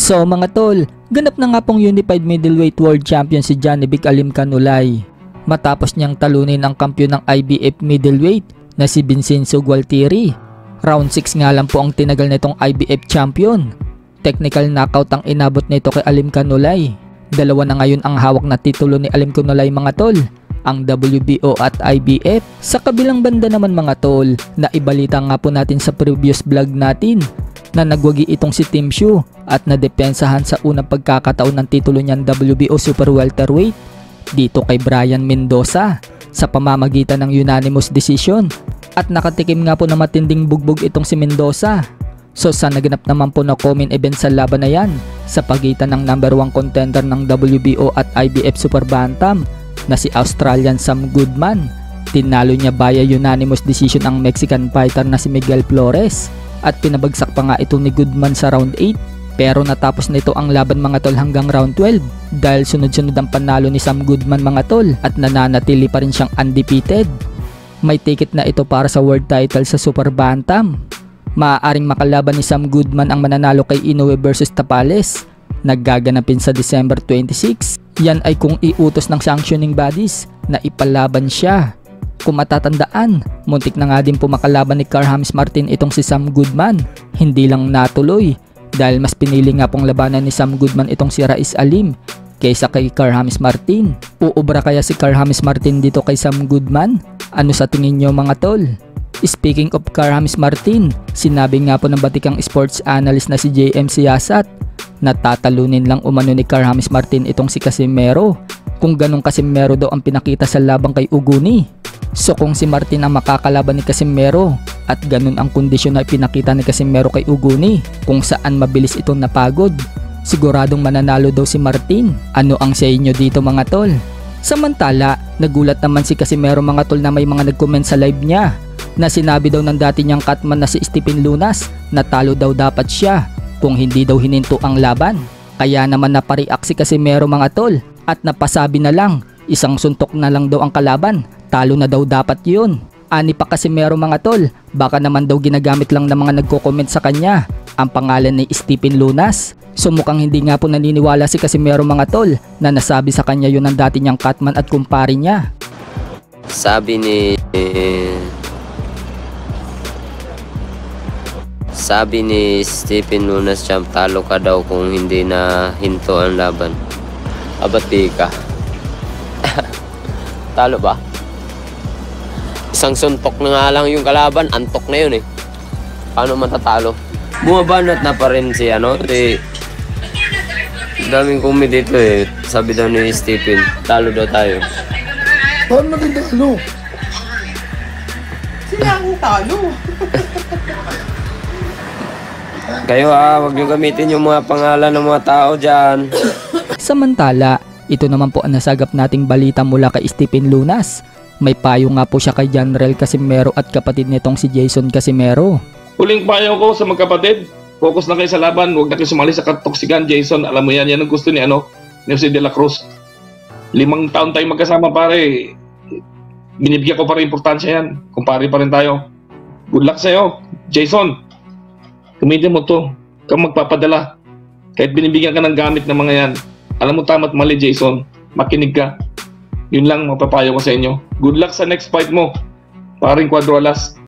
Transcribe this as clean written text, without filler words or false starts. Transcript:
So mga tol, ganap na nga pong Unified Middleweight World Champion si Johnny Big Alim Canulay. Matapos niyang talunin ang kampiyon ng IBF Middleweight na si Vincenzo Gualtieri. Round 6 nga lang po ang tinagal nitong IBF Champion. Technical knockout ang inabot nito kay Alim Canulay. Dalawa na ngayon ang hawak na titulo ni Alim Canulay mga tol, ang WBO at IBF. Sa kabilang banda naman mga tol, naibalita nga po natin sa previous vlog natin na nagwagi itong si Tim Shu at nadepensahan sa unang pagkakataon ng titulo niyang WBO Super Welterweight dito kay Brian Mendoza sa pamamagitan ng unanimous decision, at nakatikim nga po na matinding bugbog itong si Mendoza. So sa naganap naman po na common event sa laban na yan sa pagitan ng number 1 contender ng WBO at IBF Super Bantam na si Australian Sam Goodman, tinalo niya via unanimous decision ang Mexican fighter na si Miguel Flores. At pinabagsak pa nga ito ni Goodman sa round 8, pero natapos nito ang laban mga tol hanggang round 12 dahil sunod-sunod ang panalo ni Sam Goodman mga tol at nananatili pa rin siyang undefeated. May ticket na ito para sa world title sa Super Bantam. Maaaring makalaban ni Sam Goodman ang mananalo kay Inoue versus Tapales, naggaganapin sa December 26. Yan ay kung iutos ng sanctioning bodies na ipalaban siya. Kung matatandaan, muntik na nga din po makalaban ni Carl-James Martin itong si Sam Goodman. Hindi lang natuloy dahil mas pinili nga pong labanan ni Sam Goodman itong si Raiz Alim kaysa kay Carl-James Martin. Uubra kaya si Carl-James Martin dito kay Sam Goodman? Ano sa tingin nyo mga tol? Speaking of Carl-James Martin, sinabi nga po ng batikang sports analyst na si JM Siyasat na tatalunin lang umano ni Carl-James Martin itong si Casimero. Kung ganong Casimero daw ang pinakita sa labang kay Uguni. So kung si Martin ang makakalaban ni Casimero at ganun ang kondisyon na ipinakita ni Casimero kay Uguni kung saan mabilis itong napagod, siguradong mananalo daw si Martin. Ano ang sa inyo dito mga tol? Samantala, nagulat naman si Casimero mga tol na may mga nag-comment sa live niya na sinabi daw ng dati niyang catman na si Stephen Lunas na talo daw dapat siya kung hindi daw hininto ang laban. Kaya naman napareact si Casimero mga tol at napasabi na lang, isang suntok na lang daw ang kalaban, talo na daw dapat yun. Ani pa Casimero mga tol, baka naman daw ginagamit lang ng mga nagko-comment sa kanya ang pangalan ni Stephen Lunas. So mukhang hindi nga po naniniwala si Casimero mga tol na nasabi sa kanya yun ang dati niyang catman at kumpare niya. Sabi ni Stephen Lunas, champ, talo ka daw kung hindi na hinto ang laban. Abati ka. Talo ba? Isang suntok na nga lang yung kalaban, antok na yun eh. Paano matatalo? Bumabanat na pa rin si daming kumi dito eh. Sabi daw ni Stephen, talo daw tayo. Paano natin talo? Sila ang talo. Kayo wag niyo gamitin yung mga pangalan ng mga tao dyan. Samantala, ito naman po ang nasagap nating balita mula kay Stephen Lunas. May payo nga po siya kay General Casimero at kapatid nitong si Jason Casimero. Huling payo ko sa magkapatid, focus na kayo sa laban, huwag na kayo sumali sa katoksikan. Jason, alam mo yan ang gusto ni Jose de la Cruz. 5 taon tayo magkasama pare, binibigyan ko pa rin importansya yan, kumpare pa rin tayo. Good luck sa'yo, Jason. Gamitin mo to, kung magpapadala. Kahit binibigyan ka ng gamit ng mga yan, alam mo tama't mali Jason, makinig ka. Yun lang mapapayo ko sa inyo. Good luck sa next fight mo, paring Cuadro Alas.